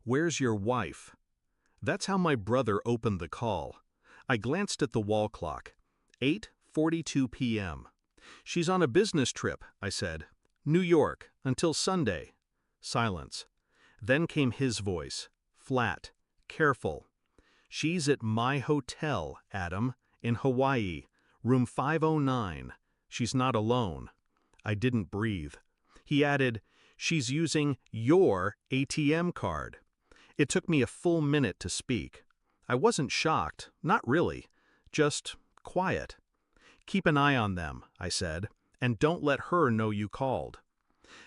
"Where's your wife?" That's how my brother opened the call. I glanced at the wall clock. 8:42 p.m. "She's on a business trip," I said. "New York, until Sunday." Silence. Then came his voice, flat, careful. "She's at my hotel, Adam, in Hawaii, room 509. She's not alone." I didn't breathe. He added, "She's using your ATM card." It took me a full minute to speak. I wasn't shocked, not really, just quiet. "Keep an eye on them," I said, "and don't let her know you called."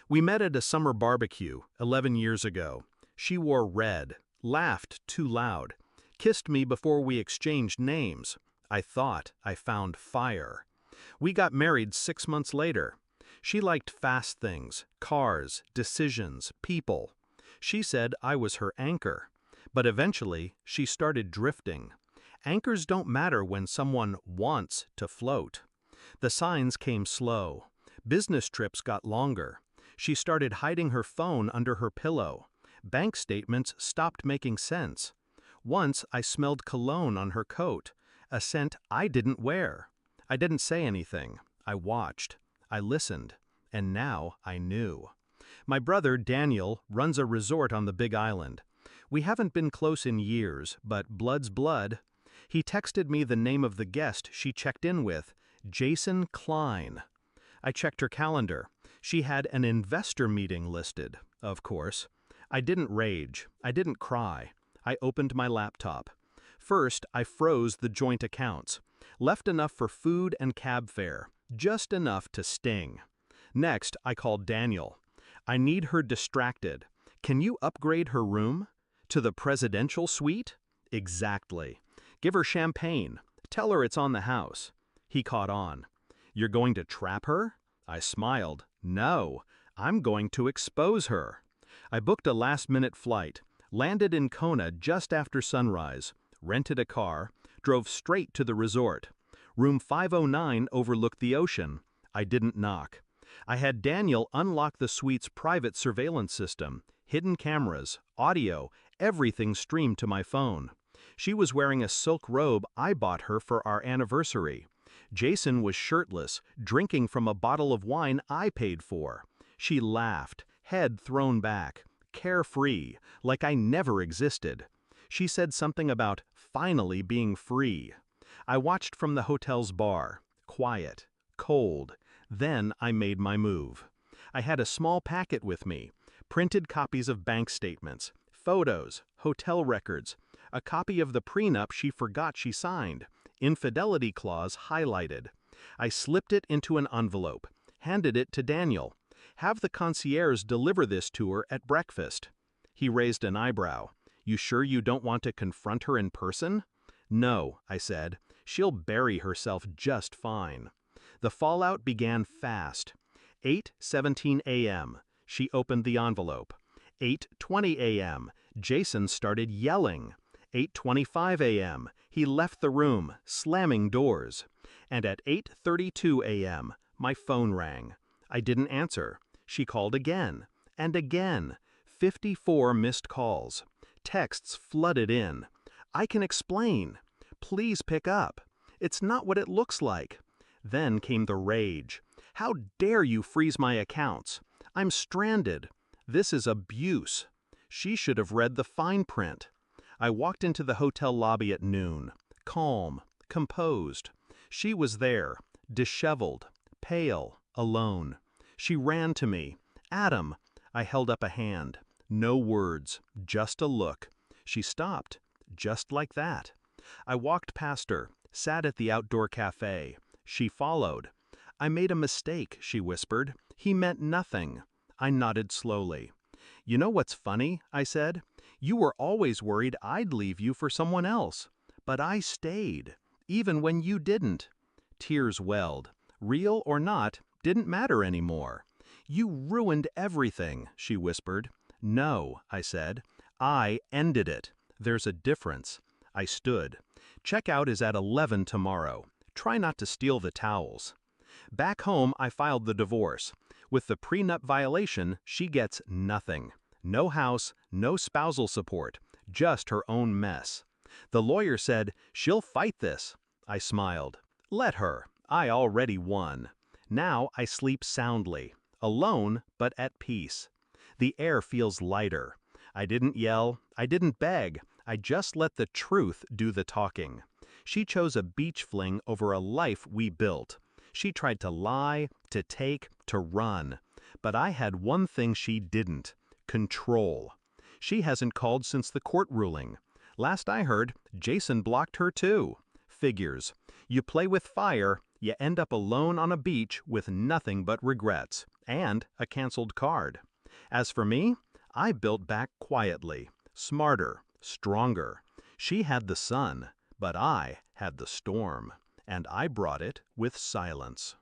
We met at a summer barbecue 11 years ago. She wore red, laughed too loud, kissed me before we exchanged names. I thought I found fire. We got married 6 months later. She liked fast things, cars, decisions, people. She said I was her anchor. But eventually, she started drifting. Anchors don't matter when someone wants to float. The signs came slow. Business trips got longer. She started hiding her phone under her pillow. Bank statements stopped making sense. Once I smelled cologne on her coat, a scent I didn't wear. I didn't say anything. I watched. I listened. And now I knew. My brother, Daniel, runs a resort on the Big Island. We haven't been close in years, but blood's blood. He texted me the name of the guest she checked in with, Jason Klein. I checked her calendar. She had an investor meeting listed, of course. I didn't rage. I didn't cry. I opened my laptop. First, I froze the joint accounts. Left enough for food and cab fare, just enough to sting. Next, I called Daniel. "I need her distracted. Can you upgrade her room? To the presidential suite?" "Exactly. Give her champagne. Tell her it's on the house." He caught on. "You're going to trap her?" I smiled. "No, I'm going to expose her." I booked a last-minute flight, landed in Kona just after sunrise, rented a car, drove straight to the resort. Room 509 overlooked the ocean. I didn't knock. I had Daniel unlock the suite's private surveillance system, hidden cameras, audio, everything streamed to my phone. She was wearing a silk robe I bought her for our anniversary. Jason was shirtless, drinking from a bottle of wine I paid for. She laughed, head thrown back, carefree, like I never existed. She said something about finally being free. I watched from the hotel's bar, quiet, cold. Then I made my move. I had a small packet with me, printed copies of bank statements, photos, hotel records, a copy of the prenup she forgot she signed, infidelity clause highlighted. I slipped it into an envelope, handed it to Daniel. "Have the concierge deliver this to her at breakfast." He raised an eyebrow. "You sure you don't want to confront her in person?" "No," I said. "She'll bury herself just fine." The fallout began fast. 8:17 a.m. She opened the envelope. 8:20 a.m. Jason started yelling. 8:25 a.m. He left the room, slamming doors. And at 8:32 a.m., my phone rang. I didn't answer. She called again. And again. 54 missed calls. Texts flooded in. "I can explain. Please pick up. It's not what it looks like." Then came the rage. "How dare you freeze my accounts? I'm stranded. This is abuse." She should have read the fine print. I walked into the hotel lobby at noon, calm, composed. She was there, disheveled, pale, alone. She ran to me. "Adam." I held up a hand. No words, just a look. She stopped, just like that. I walked past her, sat at the outdoor cafe. She followed. "I made a mistake," she whispered. "He meant nothing." I nodded slowly. "You know what's funny?" I said. "You were always worried I'd leave you for someone else. But I stayed, even when you didn't." Tears welled. Real or not, didn't matter anymore. "You ruined everything," she whispered. "No," I said. "I ended it. There's a difference." I stood. "Checkout is at 11 tomorrow. Try not to steal the towels." Back home, I filed the divorce. With the prenup violation, she gets nothing. No house, no spousal support, just her own mess. The lawyer said, "She'll fight this." I smiled. Let her. I already won. Now I sleep soundly, alone but at peace. The air feels lighter. I didn't yell, I didn't beg, I just let the truth do the talking. She chose a beach fling over a life we built. She tried to lie, to take, to run. But I had one thing she didn't: control. She hasn't called since the court ruling. Last I heard, Jason blocked her too. Figures. You play with fire, you end up alone on a beach with nothing but regrets, and a canceled card. As for me, I built back quietly, smarter, stronger. She had the sun, but I had the storm, and I brought it with silence.